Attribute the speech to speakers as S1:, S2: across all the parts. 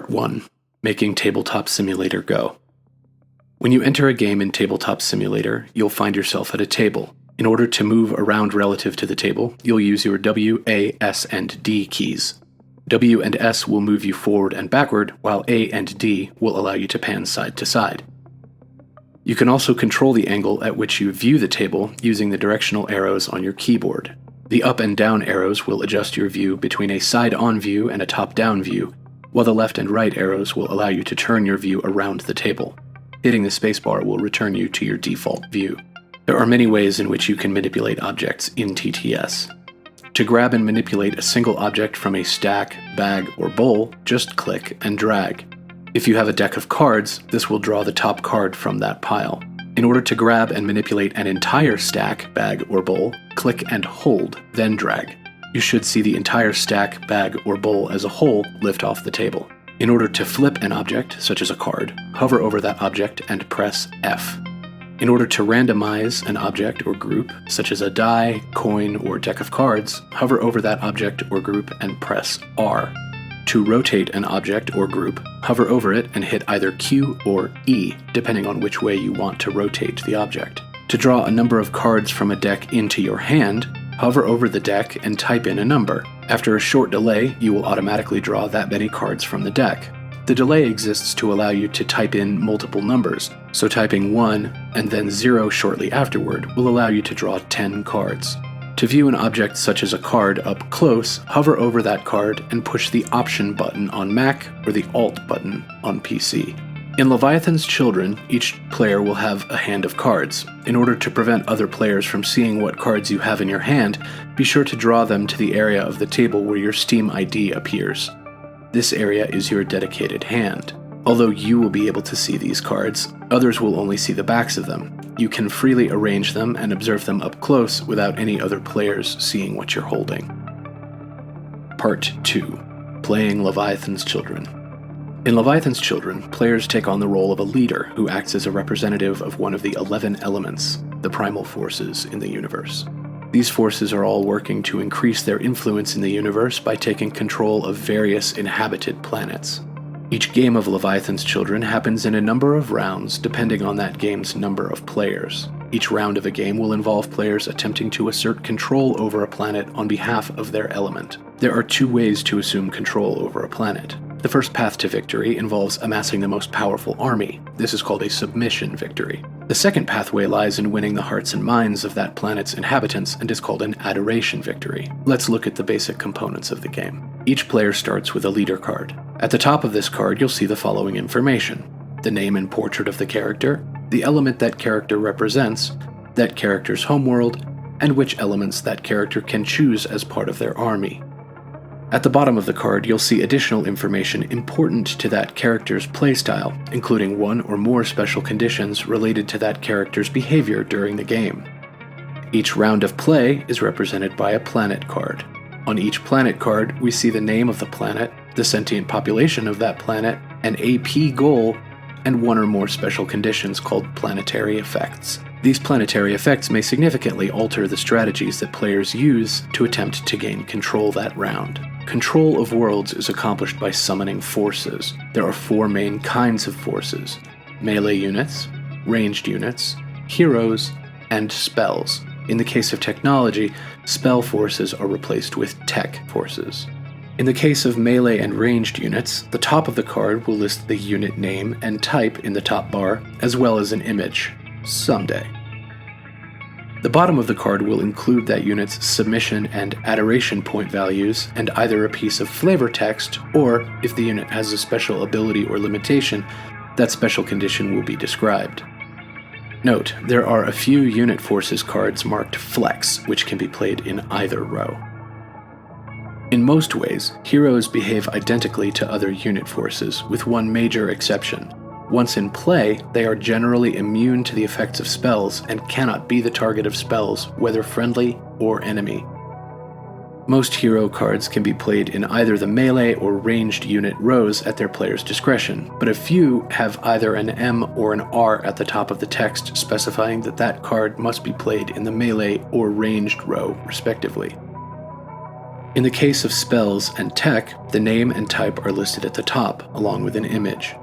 S1: Part 1. Making Tabletop Simulator Go. When you enter a game in Tabletop Simulator, you'll find yourself at a table. In order to move around relative to the table, you'll use your W, A, S, and D keys. W and S will move you forward and backward, while A and D will allow you to pan side to side. You can also control the angle at which you view the table using the directional arrows on your keyboard. The up and down arrows will adjust your view between a side-on view and a top-down view, while the left and right arrows will allow you to turn your view around the table. Hitting the spacebar will return you to your default view. There are many ways in which you can manipulate objects in TTS. To grab and manipulate a single object from a stack, bag, or bowl, just click and drag. If you have a deck of cards, this will draw the top card from that pile. In order to grab and manipulate an entire stack, bag, or bowl, click and hold, then drag. You should see the entire stack, bag, or bowl as a whole lift off the table. In order to flip an object, such as a card, hover over that object and press F. In order to randomize an object or group, such as a die, coin, or deck of cards, hover over that object or group and press R. To rotate an object or group, hover over it and hit either Q or E, depending on which way you want to rotate the object. To draw a number of cards from a deck into your hand, hover over the deck and type in a number. After a short delay, you will automatically draw that many cards from the deck. The delay exists to allow you to type in multiple numbers, so typing 1 and then 0 shortly afterward will allow you to draw 10 cards. To view an object such as a card up close, hover over that card and push the Option button on Mac or the Alt button on PC. In Leviathan's Children, each player will have a hand of cards. In order to prevent other players from seeing what cards you have in your hand, be sure to draw them to the area of the table where your Steam ID appears. This area is your dedicated hand. Although you will be able to see these cards, others will only see the backs of them. You can freely arrange them and observe them up close without any other players seeing what you're holding. Part 2. Playing Leviathan's Children. In Leviathan's Children, players take on the role of a leader who acts as a representative of one of the 11 elements, the primal forces in the universe. These forces are all working to increase their influence in the universe by taking control of various inhabited planets. Each game of Leviathan's Children happens in a number of rounds depending on that game's number of players. Each round of a game will involve players attempting to assert control over a planet on behalf of their element. There are two ways to assume control over a planet. The first path to victory involves amassing the most powerful army. This is called a submission victory. The second pathway lies in winning the hearts and minds of that planet's inhabitants and is called an adoration victory. Let's look at the basic components of the game. Each player starts with a leader card. At the top of this card, you'll see the following information: the name and portrait of the character, the element that character represents, that character's homeworld, and which elements that character can choose as part of their army. At the bottom of the card, you'll see additional information important to that character's playstyle, including one or more special conditions related to that character's behavior during the game. Each round of play is represented by a planet card. On each planet card, we see the name of the planet, the sentient population of that planet, an AP goal, and one or more special conditions called planetary effects. These planetary effects may significantly alter the strategies that players use to attempt to gain control that round. Control of worlds is accomplished by summoning forces. There are four main kinds of forces: melee units, ranged units, heroes, and spells. In the case of technology, spell forces are replaced with tech forces. In the case of melee and ranged units, the top of the card will list the unit name and type in the top bar, as well as an image. Someday. The bottom of the card will include that unit's submission and adoration point values and either a piece of flavor text, or, if the unit has a special ability or limitation, that special condition will be described. Note, there are a few unit forces cards marked Flex, which can be played in either row. In most ways, heroes behave identically to other unit forces, with one major exception. Once in play, they are generally immune to the effects of spells and cannot be the target of spells, whether friendly or enemy. Most hero cards can be played in either the melee or ranged unit rows at their player's discretion, but a few have either an M or an R at the top of the text specifying that that card must be played in the melee or ranged row, respectively. In the case of spells and tech, the name and type are listed at the top, along with an image.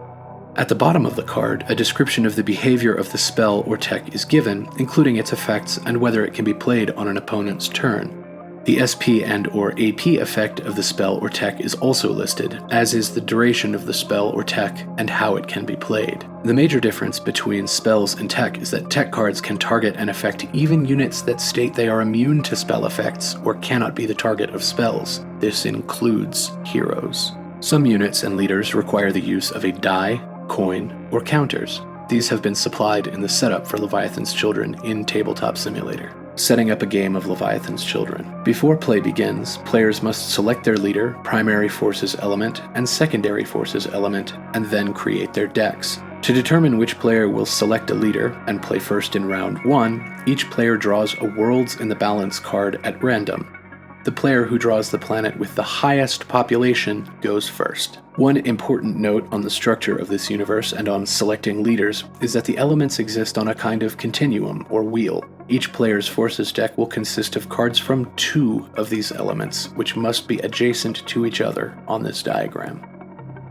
S1: At the bottom of the card, a description of the behavior of the spell or tech is given, including its effects and whether it can be played on an opponent's turn. The SP and/or AP effect of the spell or tech is also listed, as is the duration of the spell or tech and how it can be played. The major difference between spells and tech is that tech cards can target and affect even units that state they are immune to spell effects or cannot be the target of spells. This includes heroes. Some units and leaders require the use of a die, coin, or counters. These have been supplied in the setup for Leviathan's Children in Tabletop Simulator. Setting up a game of Leviathan's Children. Before play begins, players must select their leader, primary forces element, and secondary forces element, and then create their decks. To determine which player will select a leader and play first in round 1, each player draws a Worlds in the Balance card at random. The player who draws the planet with the highest population goes first. One important note on the structure of this universe and on selecting leaders is that the elements exist on a kind of continuum or wheel. Each player's forces deck will consist of cards from 2 of these elements, which must be adjacent to each other on this diagram.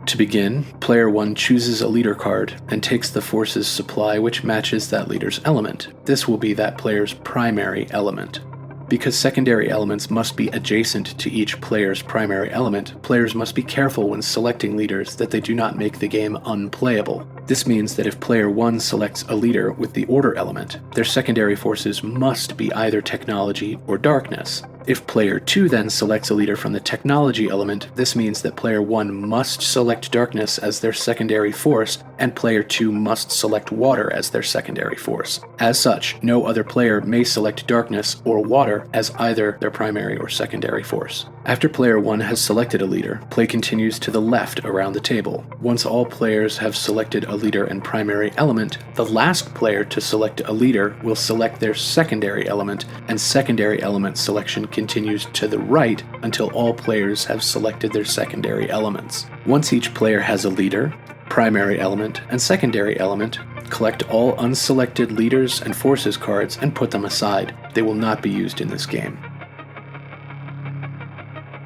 S1: To begin, player 1 chooses a leader card and takes the forces supply which matches that leader's element. This will be that player's primary element. Because secondary elements must be adjacent to each player's primary element, players must be careful when selecting leaders that they do not make the game unplayable. This means that if player 1 selects a leader with the order element, their secondary forces must be either technology or darkness. If player 2 then selects a leader from the technology element, this means that player 1 must select darkness as their secondary force, and player 2 must select water as their secondary force. As such, no other player may select darkness or water as either their primary or secondary force. After player 1 has selected a leader, play continues to the left around the table. Once all players have selected a leader and primary element, the last player to select a leader will select their secondary element, and secondary element selection continues to the right until all players have selected their secondary elements. Once each player has a leader, primary element, and secondary element, collect all unselected leaders and forces cards and put them aside. They will not be used in this game.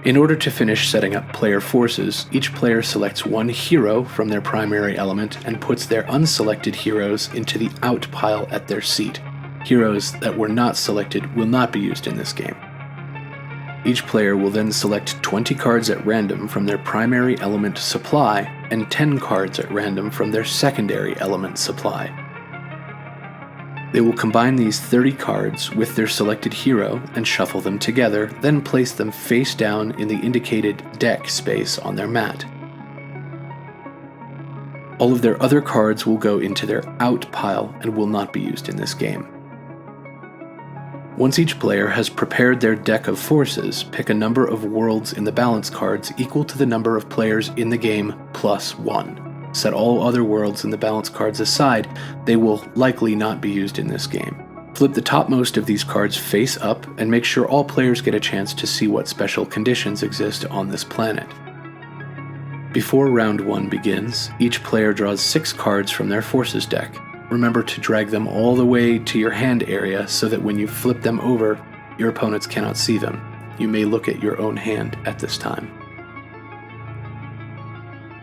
S1: In order to finish setting up player forces, each player selects one hero from their primary element and puts their unselected heroes into the out pile at their seat. Heroes that were not selected will not be used in this game. Each player will then select 20 cards at random from their primary element supply and 10 cards at random from their secondary element supply. They will combine these 30 cards with their selected hero and shuffle them together, then place them face down in the indicated deck space on their mat. All of their other cards will go into their out pile and will not be used in this game. Once each player has prepared their deck of forces, pick a number of Worlds in the Balance cards equal to the number of players in the game plus 1. Set all other Worlds in the Balance cards aside, they will likely not be used in this game. Flip the topmost of these cards face up and make sure all players get a chance to see what special conditions exist on this planet. Before round 1 begins, each player draws 6 cards from their forces deck. Remember to drag them all the way to your hand area so that when you flip them over, your opponents cannot see them. You may look at your own hand at this time.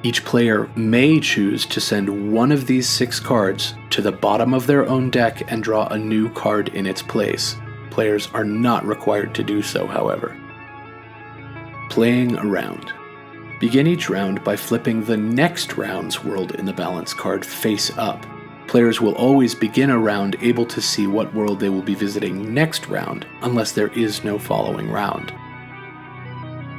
S1: Each player may choose to send one of these 6 cards to the bottom of their own deck and draw a new card in its place. Players are not required to do so, however. Playing around. Begin each round by flipping the next round's World in the Balance card face up. Players will always begin a round able to see what world they will be visiting next round, unless there is no following round.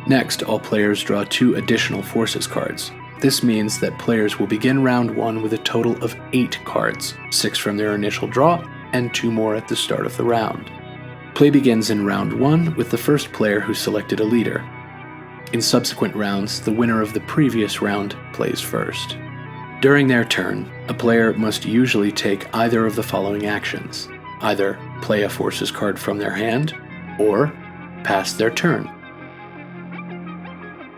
S1: Next, all players draw 2 additional forces cards. This means that players will begin round 1 with a total of 8 cards, 6 from their initial draw, and 2 more at the start of the round. Play begins in round 1 with the first player who selected a leader. In subsequent rounds, the winner of the previous round plays first. During their turn, a player must usually take either of the following actions: either play a forces card from their hand, or pass their turn.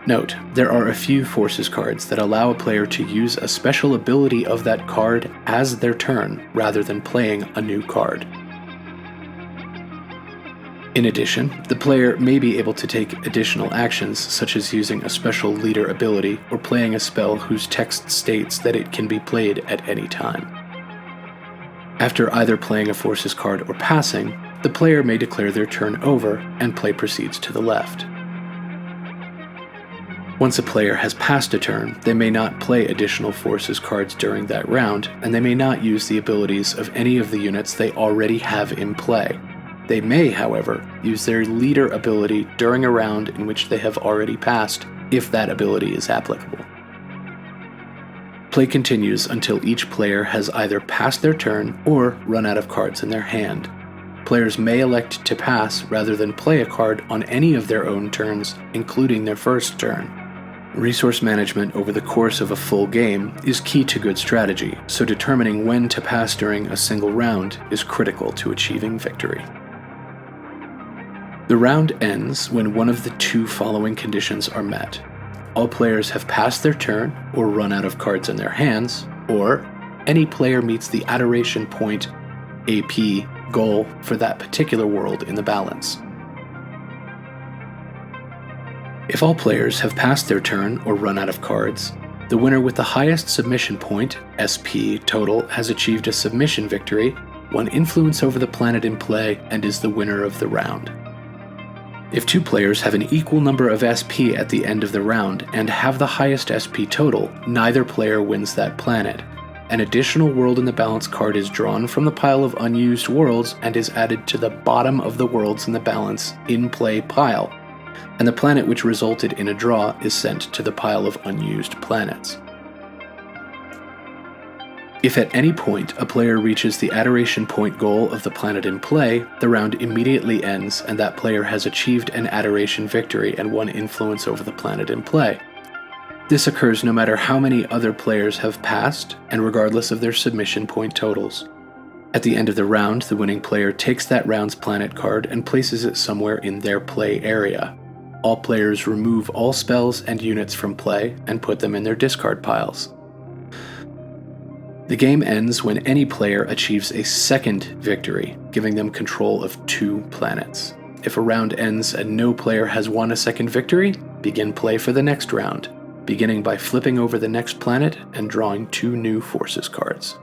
S1: Note, there are a few forces cards that allow a player to use a special ability of that card as their turn, rather than playing a new card. In addition, the player may be able to take additional actions such as using a special leader ability or playing a spell whose text states that it can be played at any time. After either playing a forces card or passing, the player may declare their turn over and play proceeds to the left. Once a player has passed a turn, they may not play additional forces cards during that round, and they may not use the abilities of any of the units they already have in play. They may, however, use their leader ability during a round in which they have already passed, if that ability is applicable. Play continues until each player has either passed their turn or run out of cards in their hand. Players may elect to pass rather than play a card on any of their own turns, including their first turn. Resource management over the course of a full game is key to good strategy, so determining when to pass during a single round is critical to achieving victory. The round ends when one of the two following conditions are met. All players have passed their turn or run out of cards in their hands, or any player meets the adoration point AP goal for that particular world in the balance. If all players have passed their turn or run out of cards, the winner with the highest submission point, SP total, has achieved a submission victory, won influence over the planet in play, and is the winner of the round. If two players have an equal number of SP at the end of the round and have the highest SP total, neither player wins that planet. An additional world in the balance card is drawn from the pile of unused worlds and is added to the bottom of the worlds in the balance in play pile, and the planet which resulted in a draw is sent to the pile of unused planets. If at any point a player reaches the adoration point goal of the planet in play, the round immediately ends and that player has achieved an adoration victory and won influence over the planet in play. This occurs no matter how many other players have passed, and regardless of their submission point totals. At the end of the round, the winning player takes that round's planet card and places it somewhere in their play area. All players remove all spells and units from play and put them in their discard piles. The game ends when any player achieves a second victory, giving them control of 2 planets. If a round ends and no player has won a second victory, begin play for the next round, beginning by flipping over the next planet and drawing 2 new forces cards.